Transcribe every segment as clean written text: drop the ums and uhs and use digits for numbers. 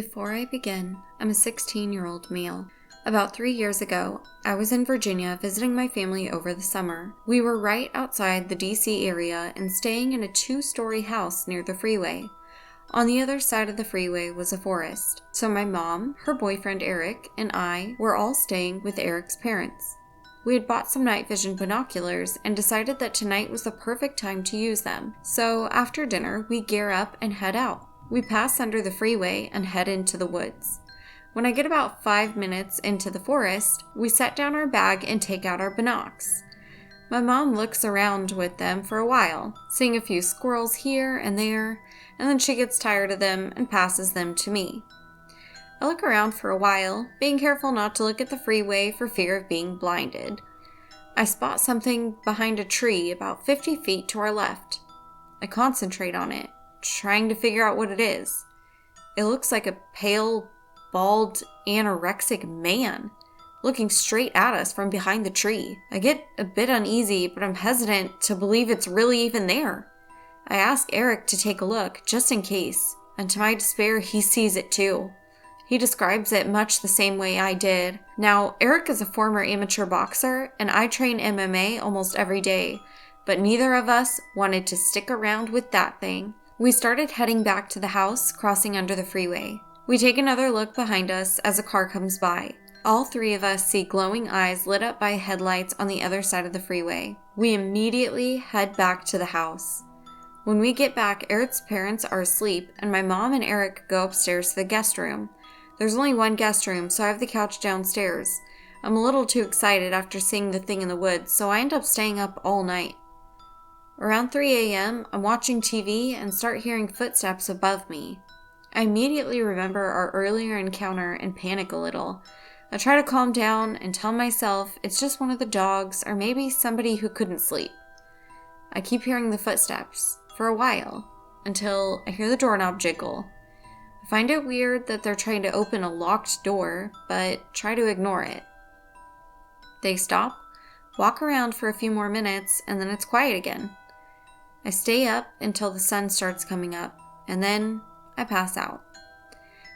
Before I begin, I'm a 16-year-old male. About 3 years ago, I was in Virginia visiting my family over the summer. We were right outside the DC area and staying in a 2-story house near the freeway. On the other side of the freeway was a forest, so my mom, her boyfriend Eric, and I were all staying with Eric's parents. We had bought some night vision binoculars and decided that tonight was the perfect time to use them, so after dinner we gear up and head out. We pass under the freeway and head into the woods. When I get about 5 minutes into the forest, we set down our bag and take out our binocs. My mom looks around with them for a while, seeing a few squirrels here and there, and then she gets tired of them and passes them to me. I look around for a while, being careful not to look at the freeway for fear of being blinded. I spot something behind a tree about 50 feet to our left. I concentrate on it, trying to figure out what it is. It looks like a pale, bald, anorexic man, looking straight at us from behind the tree. I get a bit uneasy, but I'm hesitant to believe it's really even there. I ask Eric to take a look, just in case, and to my despair, he sees it too. He describes it much the same way I did. Now, Eric is a former amateur boxer, and I train MMA almost every day, but neither of us wanted to stick around with that thing. We started heading back to the house, crossing under the freeway. We take another look behind us as a car comes by. All three of us see glowing eyes lit up by headlights on the other side of the freeway. We immediately head back to the house. When we get back, Eric's parents are asleep, and my mom and Eric go upstairs to the guest room. There's only one guest room, so I have the couch downstairs. I'm a little too excited after seeing the thing in the woods, so I end up staying up all night. Around 3 a.m., I'm watching TV and start hearing footsteps above me. I immediately remember our earlier encounter and panic a little. I try to calm down and tell myself it's just one of the dogs or maybe somebody who couldn't sleep. I keep hearing the footsteps for a while until I hear the doorknob jiggle. I find it weird that they're trying to open a locked door, but try to ignore it. They stop, walk around for a few more minutes, and then it's quiet again. I stay up until the sun starts coming up, and then I pass out.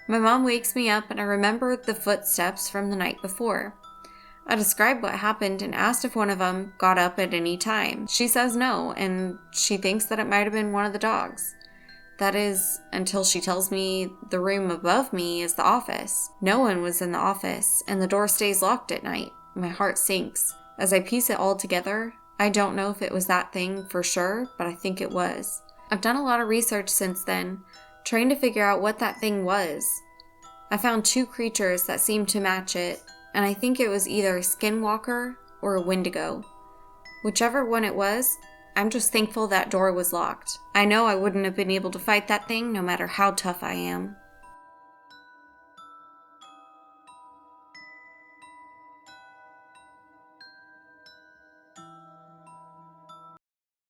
My mom wakes me up and I remember the footsteps from the night before. I described what happened and asked if one of them got up at any time. She says no, and she thinks that it might have been one of the dogs. That is, until she tells me the room above me is the office. No one was in the office, and the door stays locked at night. My heart sinks. As I piece it all together, I don't know if it was that thing for sure, but I think it was. I've done a lot of research since then, trying to figure out what that thing was. I found 2 creatures that seemed to match it, and I think it was either a skinwalker or a wendigo. Whichever one it was, I'm just thankful that door was locked. I know I wouldn't have been able to fight that thing no matter how tough I am.